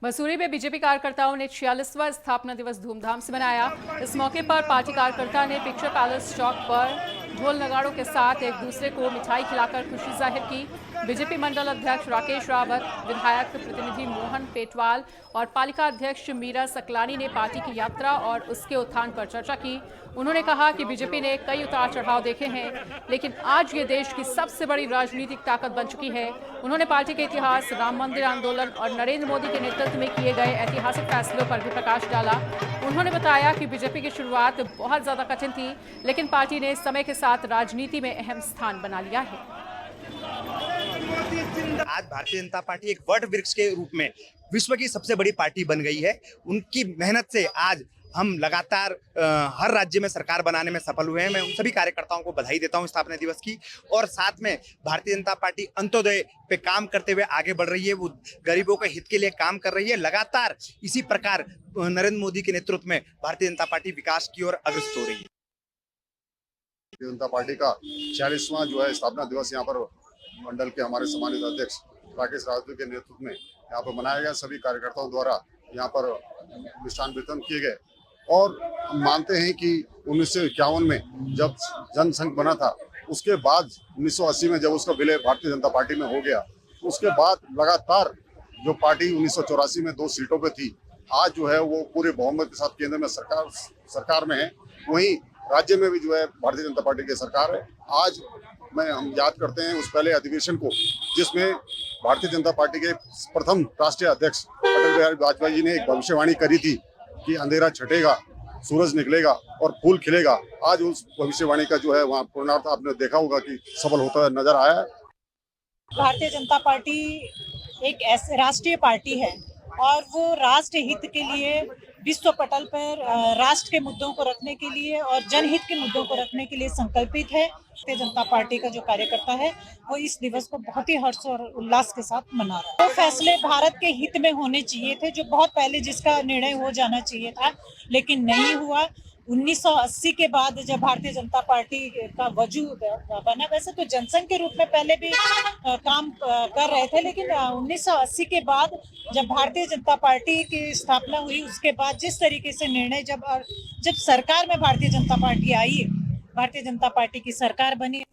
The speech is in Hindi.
मसूरी में बीजेपी कार्यकर्ताओं ने 46वां स्थापना दिवस धूमधाम से मनाया। इस मौके पर पार्टी कार्यकर्ता ने पिक्चर पैलेस चौक पर ढोल नगाड़ों के साथ एक दूसरे को मिठाई खिलाकर खुशी जाहिर की। बीजेपी मंडल अध्यक्ष राकेश रावत, विधायक प्रतिनिधि मोहन पेटवाल और पालिका अध्यक्ष मीरा सकलानी ने पार्टी की यात्रा और उसके उत्थान पर चर्चा की। उन्होंने कहा कि बीजेपी ने कई उतार चढ़ाव देखे हैं, लेकिन आज ये देश की सबसे बड़ी राजनीतिक ताकत बन चुकी है। उन्होंने पार्टी के इतिहास, राम मंदिर आंदोलन और नरेंद्र मोदी के नेतृत्व में किए गए ऐतिहासिक फैसलों पर भी प्रकाश डाला। उन्होंने बताया कि बीजेपी की शुरुआत बहुत ज्यादा कठिन थी, लेकिन पार्टी ने समय के साथ राजनीति में अहम स्थान बना लिया है। आज भारतीय जनता पार्टी एक वट वृक्ष के रूप में विश्व की सबसे बड़ी पार्टी बन गई है। उनकी मेहनत से आज हम लगातार हर राज्य में सरकार बनाने में सफल हुए हैं। मैं उन सभी कार्यकर्ताओं को बधाई देता हूं स्थापना दिवस की, और साथ में भारतीय जनता पार्टी अंत्योदय पे काम करते हुए आगे बढ़ रही है। वो गरीबों के हित के लिए काम कर रही है। लगातार इसी प्रकार नरेंद्र मोदी के नेतृत्व में भारतीय जनता पार्टी विकास की ओर अग्रसर हो रही है। भारतीय जनता पार्टी का 46वां जो है स्थापना दिवस यहाँ पर मंडल के हमारे सम्मानित अध्यक्ष राकेश रावत के नेतृत्व में यहाँ पर मनाया गया। सभी कार्यकर्ताओं द्वारा यहाँ पर मिष्ठान वितरण किए गए, और हम मानते हैं कि 1951 में जब जनसंघ बना था, उसके बाद 1980 में जब उसका विलय भारतीय जनता पार्टी में हो गया, उसके बाद लगातार जो पार्टी 1984 में 2 सीटों पे थी, आज जो है वो पूरे बहुमत के साथ केंद्र में सरकार में है। वहीं राज्य में भी जो है भारतीय जनता पार्टी की सरकार है। आज हम याद करते हैं उस पहले अधिवेशन को, जिसमें भारतीय जनता पार्टी के प्रथम राष्ट्रीय अध्यक्ष अटल बिहारी वाजपेयी जी ने एक भविष्यवाणी करी थी कि अंधेरा छटेगा, सूरज निकलेगा और फूल खिलेगा। आज उस भविष्यवाणी का जो है वहाँ पूर्णार्थ आपने देखा होगा कि सफल होता नजर आया है। भारतीय जनता पार्टी एक ऐसी राष्ट्रीय पार्टी है, और वो राष्ट्र हित के लिए, विश्व पटल पर राष्ट्र के मुद्दों को रखने के लिए और जनहित के मुद्दों को रखने के लिए संकल्पित है। भारतीय जनता पार्टी का जो कार्यकर्ता है वो इस दिवस को बहुत ही हर्ष और उल्लास के साथ मना रहा है। वो फैसले भारत के हित में होने चाहिए थे, जो बहुत पहले जिसका निर्णय हो जाना चाहिए था, लेकिन नहीं हुआ। 1980 के बाद जब भारतीय जनता पार्टी का वजूद बना, वैसे तो जनसंघ के रूप में पहले भी काम कर रहे थे, लेकिन 1980 के बाद जब भारतीय जनता पार्टी की स्थापना हुई, उसके बाद जिस तरीके से निर्णय जब सरकार में भारतीय जनता पार्टी आई, भारतीय जनता पार्टी की सरकार बनी।